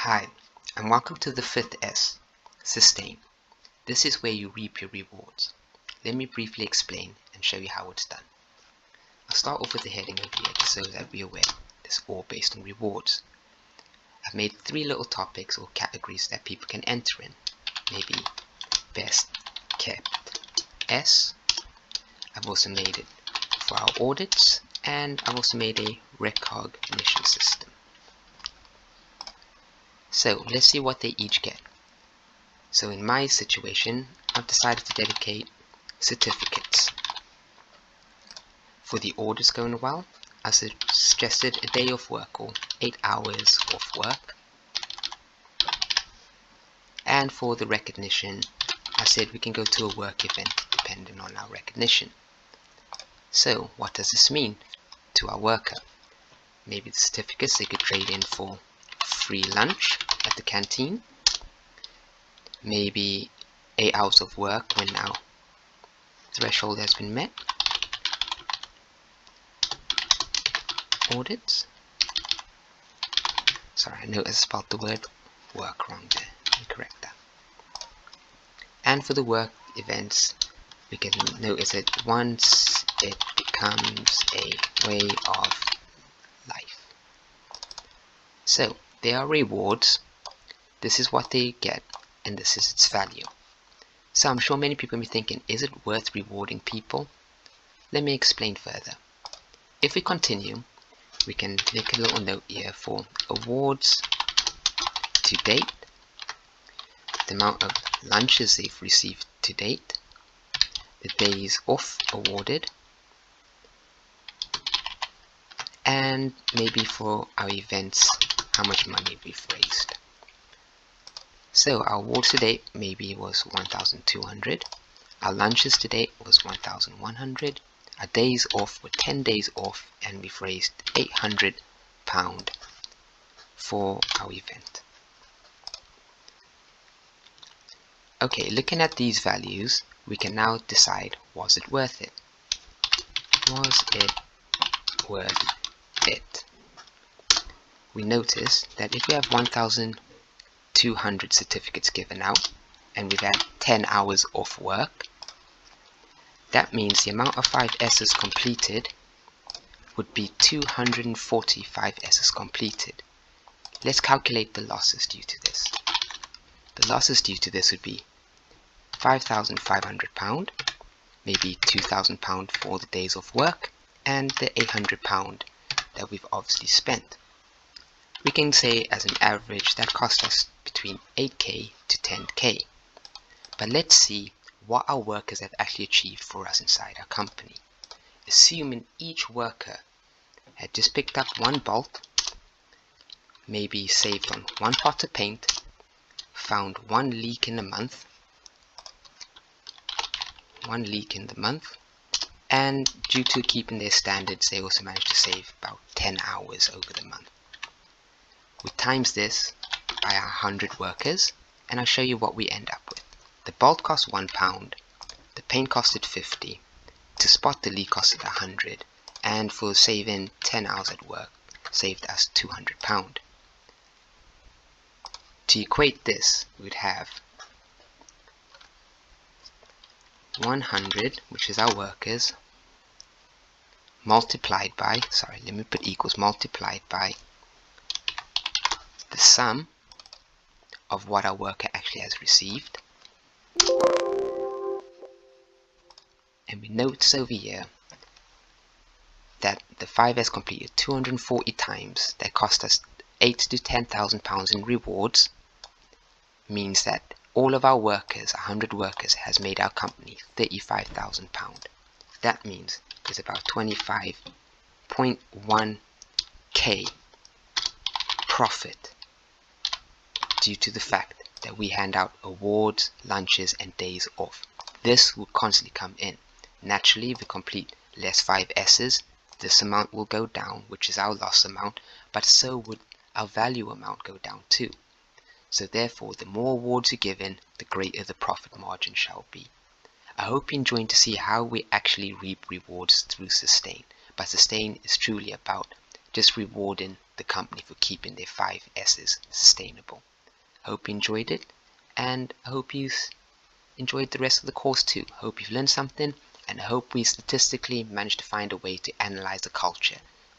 Hi, and welcome to the fifth S, Sustain. This is where you reap your rewards. Let me briefly explain and show you how it's done. I'll start off with the heading over here so that we're aware it's all based on rewards. I've made 3 little topics or categories that people can enter in. Maybe best kept S. I've also made it for our audits, and I've also made a recognition system. So let's see what they each get. So in my situation, I've decided to dedicate certificates. For the audits going well, I suggested a day of work or 8 hours of work. And for the recognition, I said we can go to a work event depending on our recognition. So what does this mean to our worker? Maybe the certificates they could trade in for free lunch at the canteen, maybe 8 hours of work when our threshold has been met, audits. Sorry, I noticed I spelled the word work wrong there. Let me correct that. And for the work events, we can notice that once it becomes a way of life. So there are rewards. This is what they get, and this is its value. So I'm sure many people will be thinking, is it worth rewarding people? Let me explain further. If we continue, we can make a little note here for awards to date, the amount of lunches they've received to date, the days off awarded, and maybe for our events, how much money we've raised. So our awards to date maybe was 1,200, our lunches to date was 1,100, our days off were 10 days off, and we've raised £800 for our event. Okay, looking at these values, we can now decide, was it worth it? Was it worth it? We notice that if we have 1,200 certificates given out and we've had 10 hours off work, that means the amount of 5S's completed would be 245 S's completed. Let's calculate the losses due to this. The losses due to this would be £5,500, maybe £2,000 for the days of work, and the £800 that we've obviously spent. We can say as an average that cost us between 8k to 10k. But let's see what our workers have actually achieved for us inside our company. Assuming each worker had just picked up one bolt, maybe saved on one pot of paint, found one leak in the month, and due to keeping their standards, they also managed to save about 10 hours over the month. We times this by our 100 workers, and I'll show you what we end up with. The bolt cost £1, the paint costed 50, to spot the leak costed 100, and for saving 10 hours at work, saved us £200. To equate this, we'd have 100, which is our workers, multiplied by, multiplied by the sum of what our worker actually has received. And we notice over here that the 5S completed 240 times, that cost us £8,000 to £10,000 in rewards, means that all of our workers, 100 workers, has made our company £35,000. That means it's about 25.1k profit due to the fact that we hand out awards, lunches, and days off. This will constantly come in. Naturally, if we complete less 5S's, this amount will go down, which is our loss amount, but so would our value amount go down too. So therefore, the more awards you give in, the greater the profit margin shall be. I hope you enjoyed to see how we actually reap rewards through Sustain. But Sustain is truly about just rewarding the company for keeping their 5 S's sustainable. Hope you enjoyed it, and I hope you enjoyed the rest of the course too. Hope you've learned something, and I hope we statistically managed to find a way to analyze the culture